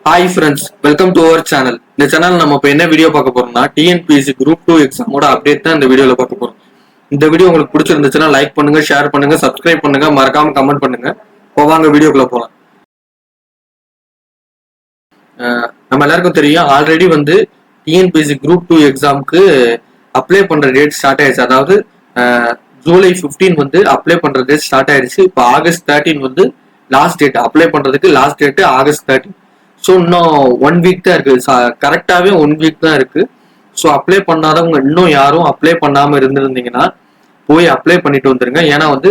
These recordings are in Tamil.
Hi friends, welcome to our channel. இந்த சேனல் நம்ம இப்போ என்ன வீடியோ பார்க்க போறோம்னா டிஎன்பிஎஸ்சி குரூப் 2 எக்ஸாமோட அப்டேட் தான் இந்த வீடியோல பார்க்க போறோம். இந்த வீடியோ உங்களுக்கு பிடிச்சிருந்துச்சுன்னா லைக் பண்ணுங்க, ஷேர் பண்ணுங்க, சப்ஸ்கிரைப் பண்ணுங்க, மறக்காம கமெண்ட் பண்ணுங்க. வாங்க வீடியோக்குள்ள போகலாம். நம்ம எல்லாருக்கும் தெரியும், ஆல்ரெடி வந்து டிஎன்பிஎஸ்சி குரூப் 2 எக்ஸாமுக்கு அப்ளை பண்ற டேட் ஸ்டார்ட் ஆயிடுச்சு. அதாவது ஜூலை 15 வந்து அப்ளை பண்ற டேட் ஸ்டார்ட் ஆயிடுச்சு. இப்போ ஆகஸ்ட் 13 வந்து லாஸ்ட் டேட், அப்ளை பண்றதுக்கு லாஸ்ட் டேட் ஆகஸ்ட் 13. ஸோ இன்னும் 1 வீக் தான் இருக்கு, கரெக்டாகவே 1 வீக் தான் இருக்கு. ஸோ அப்ளை பண்ணாதவங்க இன்னும் யாரும் அப்ளை பண்ணாம இருந்திருந்தீங்கன்னா போய் அப்ளை பண்ணிட்டு வந்துருங்க. ஏன்னா வந்து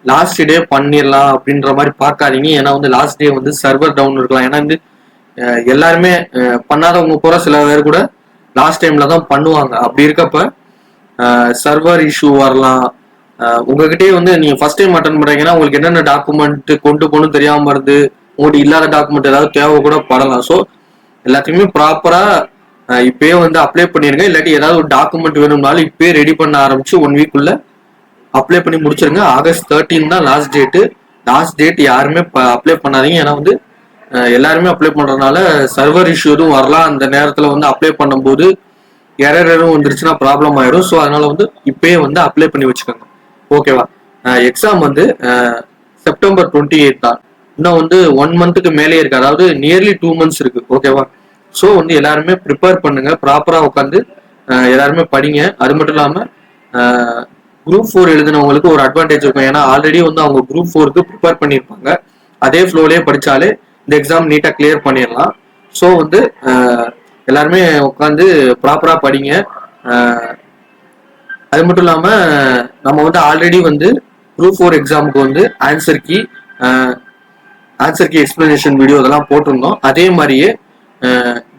லாஸ்ட் டே பண்ணிடலாம் அப்படின்ற மாதிரி பார்க்காதீங்க. ஏன்னா வந்து லாஸ்ட் டே வந்து சர்வர் டவுன் இருக்கலாம். ஏன்னா வந்து எல்லாருமே பண்ணாதவங்க கூட சில பேர் கூட லாஸ்ட் டைம்ல தான் பண்ணுவாங்க. அப்படி இருக்கப்ப சர்வர் இஷ்யூ வரலாம். உங்ககிட்டயே வந்து நீங்க ஃபர்ஸ்ட் டைம் அட்டன் பண்றீங்கன்னா உங்களுக்கு என்னென்ன டாக்குமெண்ட் கொண்டு போகணும் தெரியாம இருந்து உங்களுக்கு இல்லாத டாக்குமெண்ட் ஏதாவது தேவை கூட படலாம். ஸோ எல்லாத்தையுமே ப்ராப்பரா இப்பயே வந்து அப்ளை பண்ணிருங்க. இல்லாட்டி ஏதாவது ஒரு டாக்குமெண்ட் வேணும்னாலும் இப்பயே ரெடி பண்ண ஆரம்பிச்சு 1 வீக்குள்ள அப்ளை பண்ணி முடிச்சிருங்க. ஆகஸ்ட் 13 தான் லாஸ்ட் டேட்டு. லாஸ்ட் டேட் யாருமே அப்ளை பண்ணாதீங்க. ஏன்னா வந்து எல்லாருமே அப்ளை பண்றதுனால சர்வர் இஷ்யூ எதுவும் வரலாம். அந்த நேரத்துல வந்து அப்ளை பண்ணும்போது எரர் எதுவும் வந்துருச்சுன்னா ப்ராப்ளம் ஆயிடும். ஸோ அதனால வந்து இப்பயே வந்து அப்ளை பண்ணி வச்சுக்கோங்க. ஓகேவா? எக்ஸாம் வந்து செப்டம்பர் 28 தான். இன்னும் வந்து 1 மந்த்துக்கு மேலே இருக்கு. அதாவது நியர்லி 2 மந்த்ஸ் இருக்கு. ஓகேவா? ஸோ வந்து எல்லாருமே ப்ரிப்பேர் பண்ணுங்க, ப்ராப்பரா உட்காந்து எல்லாருமே படிங்க. அது மட்டும் இல்லாம குரூப் 4 எழுதினவங்களுக்கு ஒரு அட்வான்டேஜ் இருக்கும். ஏன்னா ஆல்ரெடி வந்து அவங்க குரூப் 4க்கு ப்ரிப்பேர் பண்ணியிருப்பாங்க. அதே ஃப்ளோலயே படிச்சாலே இந்த எக்ஸாம் நீட்டா கிளியர் பண்ணிடலாம். ஸோ வந்து எல்லாருமே உட்காந்து ப்ராப்பரா படிங்க. அது மட்டும் இல்லாம நம்ம வந்து ஆல்ரெடி வந்து குரூப் 4 எக்ஸாமுக்கு வந்து ஆன்சர் கீ எக்ஸ்பிளனேஷன் வீடியோ இதெல்லாம் போட்டிருந்தோம். அதே மாதிரியே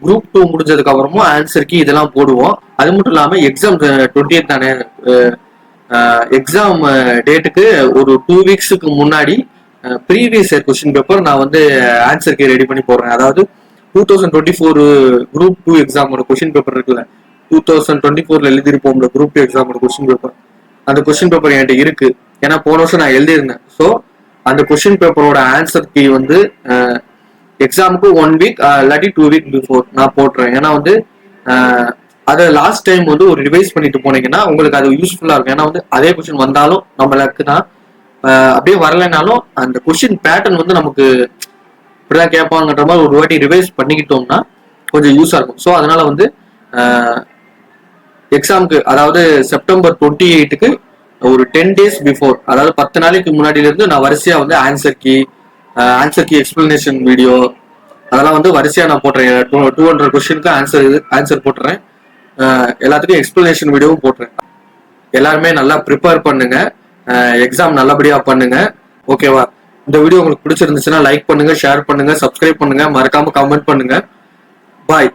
குரூப் 2 முடிஞ்சதுக்கு அப்புறமும் ஆன்சர் கீ இதெல்லாம் போடுவோம். அது மட்டும் இல்லாம எக்ஸாம் 28 தானே, எக்ஸாம் டேட்டுக்கு ஒரு 2 வீக்ஸுக்கு முன்னாடி ப்ரீவியஸ் இயர் கொஸ்டின் பேப்பர் நான் வந்து ஆன்சர் கீ ரெடி பண்ணி போடுறேன். அதாவது 2024 குரூப் 2 எக்ஸாமோட கொஸ்டின் பேப்பர் இருக்குல்ல, 2024 எழுதிருப்போம்ல குரூப் 2 எக்ஸாமோட கொஸ்டின் பேப்பர், அந்த கொஸ்டின் பேப்பர் என்கிட்ட இருக்கு. ஏன்னா போன வருஷம் நான் எழுதியிருந்தேன். ஸோ அந்த கொஸ்டின் பேப்பரோட ஆன்சர் கீ வந்து எக்ஸாமுக்கு 1 வீக் இல்லாட்டி 2 வீக் பிஃபோர் நான் போட்டுறேன். ஏன்னா வந்து அதை லாஸ்ட் டைம் வந்து ஒரு ரிவைஸ் பண்ணிட்டு போனீங்கன்னா உங்களுக்கு அது யூஸ்ஃபுல்லா இருக்கும். ஏன்னா வந்து அதே கொஸ்டின் வந்தாலும் நம்மளுக்கு தான், அப்படியே வரலைனாலும் அந்த கொஸ்டின் பேட்டர்ன் வந்து நமக்கு இப்படிதான் கேட்பாங்கன்ற மாதிரி ஒரு வாட்டி ரிவைஸ் பண்ணிக்கிட்டோம்னா கொஞ்சம் யூஸா இருக்கும். ஸோ அதனால வந்து எக்ஸாமுக்கு அதாவது செப்டம்பர் 28க்கு ஒரு 10 டேஸ் பிஃபோர், அதாவது 10 நாளைக்கு முன்னாடியில இருந்து நான் வரிசையா வந்து ஆன்சர் கீ எக்ஸ்பிளனேஷன் வீடியோ அதெல்லாம் வந்து வரிசையா நான் போட்டுறேன். 200 கொஸ்டினுக்கு ஆன்சர் போட்டுறேன். எல்லாத்துக்கும் எக்ஸ்பிளனேஷன் வீடியோவும் போட்டுறேன். எல்லாருமே நல்லா ப்ரிப்பேர் பண்ணுங்க, எக்ஸாம் நல்லபடியா பண்ணுங்க. ஓகேவா? இந்த வீடியோ உங்களுக்கு பிடிச்சிருந்துச்சுன்னா லைக் பண்ணுங்க, ஷேர் பண்ணுங்க, சப்ஸ்கிரைப் பண்ணுங்க, மறக்காம கமெண்ட் பண்ணுங்க. பாய்.